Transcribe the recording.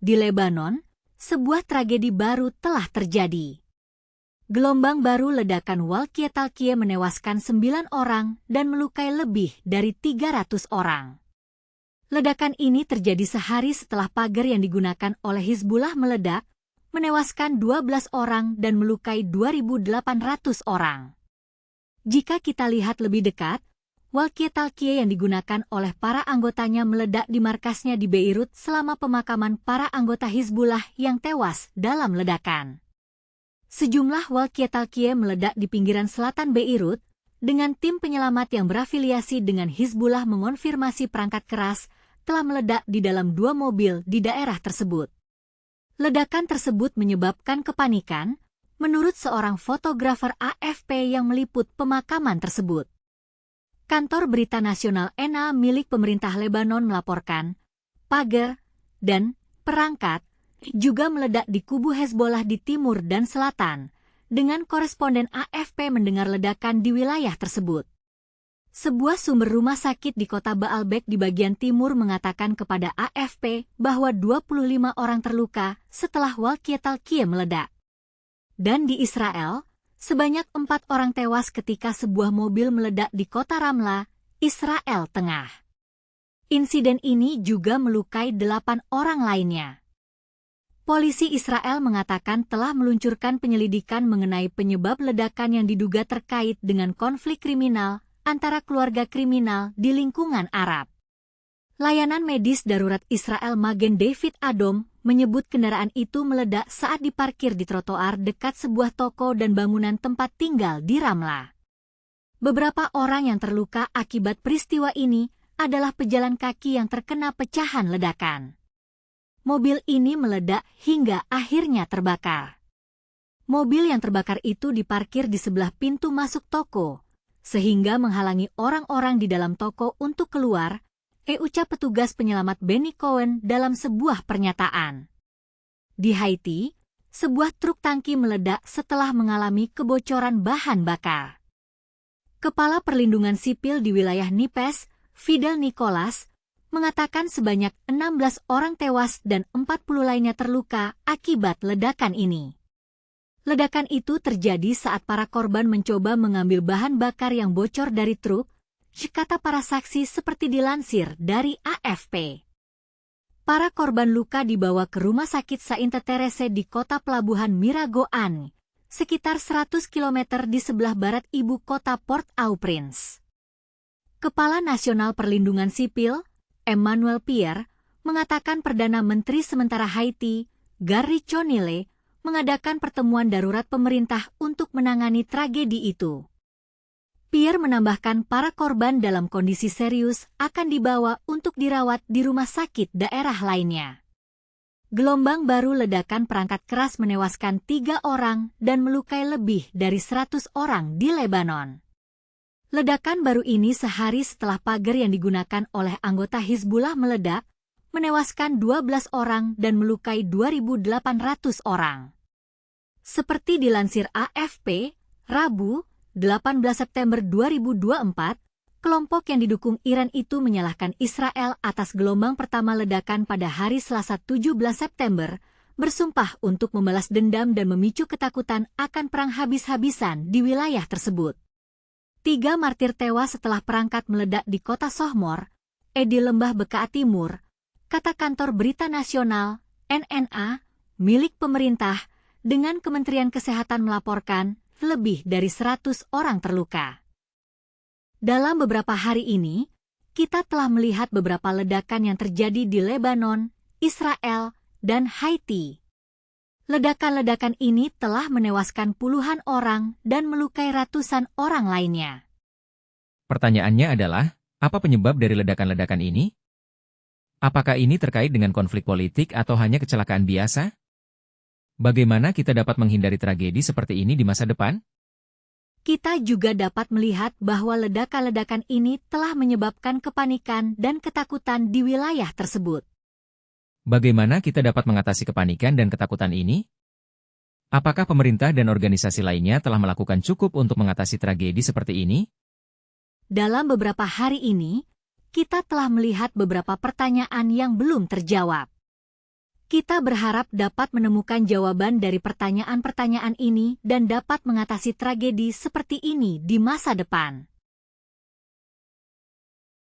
Di Lebanon, sebuah tragedi baru telah terjadi. Gelombang baru ledakan Walkie-Talkie menewaskan 9 orang dan melukai lebih dari 300 orang. Ledakan ini terjadi sehari setelah pagar yang digunakan oleh Hizbullah meledak, menewaskan 12 orang dan melukai 2.800 orang. Jika kita lihat lebih dekat, Walkie-Talkie yang digunakan oleh para anggotanya meledak di markasnya di Beirut selama pemakaman para anggota Hizbullah yang tewas dalam ledakan. Sejumlah Walkie-Talkie meledak di pinggiran selatan Beirut, dengan tim penyelamat yang berafiliasi dengan Hizbullah mengonfirmasi perangkat keras telah meledak di dalam 2 mobil di daerah tersebut. Ledakan tersebut menyebabkan kepanikan, menurut seorang fotografer AFP yang meliput pemakaman tersebut. Kantor berita nasional ENA milik pemerintah Lebanon melaporkan, pagar dan perangkat juga meledak di kubu Hezbollah di timur dan selatan, dengan koresponden AFP mendengar ledakan di wilayah tersebut. Sebuah sumber rumah sakit di kota Baalbek di bagian timur mengatakan kepada AFP bahwa 25 orang terluka setelah Walkie-Talkie meledak. Dan di Israel, sebanyak 4 orang tewas ketika sebuah mobil meledak di kota Ramla, Israel Tengah. Insiden ini juga melukai 8 orang lainnya. Polisi Israel mengatakan telah meluncurkan penyelidikan mengenai penyebab ledakan yang diduga terkait dengan konflik kriminal antara keluarga kriminal di lingkungan Arab. Layanan medis darurat Israel Magen David Adom menyebut kendaraan itu meledak saat diparkir di trotoar dekat sebuah toko dan bangunan tempat tinggal di Ramla. Beberapa orang yang terluka akibat peristiwa ini adalah pejalan kaki yang terkena pecahan ledakan. Mobil ini meledak hingga akhirnya terbakar. Mobil yang terbakar itu diparkir di sebelah pintu masuk toko, sehingga menghalangi orang-orang di dalam toko untuk keluar, ucap petugas penyelamat Benny Cohen dalam sebuah pernyataan. Di Haiti, sebuah truk tangki meledak setelah mengalami kebocoran bahan bakar. Kepala Perlindungan Sipil di wilayah Nipes, Fidel Nicolas, mengatakan sebanyak 16 orang tewas dan 40 lainnya terluka akibat ledakan ini. Ledakan itu terjadi saat para korban mencoba mengambil bahan bakar yang bocor dari truk, kata para saksi seperti dilansir dari AFP. Para korban luka dibawa ke rumah sakit Sainte Therese di kota pelabuhan Miragoâne, sekitar 100 km di sebelah barat ibu kota Port-au-Prince. Kepala Nasional Perlindungan Sipil, Emmanuel Pierre, mengatakan Perdana Menteri sementara Haiti, Gary Conille, mengadakan pertemuan darurat pemerintah untuk menangani tragedi itu. Pierre menambahkan para korban dalam kondisi serius akan dibawa untuk dirawat di rumah sakit daerah lainnya. Gelombang baru ledakan perangkat keras menewaskan 3 orang dan melukai lebih dari 100 orang di Lebanon. Ledakan baru ini sehari setelah pagar yang digunakan oleh anggota Hizbullah meledak, menewaskan 12 orang dan melukai 2.800 orang. Seperti dilansir AFP, Rabu, 18 September 2024, kelompok yang didukung Iran itu menyalahkan Israel atas gelombang pertama ledakan pada hari Selasa 17 September, bersumpah untuk membalas dendam dan memicu ketakutan akan perang habis-habisan di wilayah tersebut. 3 martir tewas setelah perangkat meledak di kota Sohmor, di Lembah Bekaa Timur, kata kantor berita nasional, NNA, milik pemerintah, dengan Kementerian Kesehatan melaporkan lebih dari 100 orang terluka. Dalam beberapa hari ini, kita telah melihat beberapa ledakan yang terjadi di Lebanon, Israel, dan Haiti. Ledakan-ledakan ini telah menewaskan puluhan orang dan melukai ratusan orang lainnya. Pertanyaannya adalah, apa penyebab dari ledakan-ledakan ini? Apakah ini terkait dengan konflik politik atau hanya kecelakaan biasa? Bagaimana kita dapat menghindari tragedi seperti ini di masa depan? Kita juga dapat melihat bahwa ledakan-ledakan ini telah menyebabkan kepanikan dan ketakutan di wilayah tersebut. Bagaimana kita dapat mengatasi kepanikan dan ketakutan ini? Apakah pemerintah dan organisasi lainnya telah melakukan cukup untuk mengatasi tragedi seperti ini? Dalam beberapa hari ini, kita telah melihat beberapa pertanyaan yang belum terjawab. Kita berharap dapat menemukan jawaban dari pertanyaan-pertanyaan ini dan dapat mengatasi tragedi seperti ini di masa depan.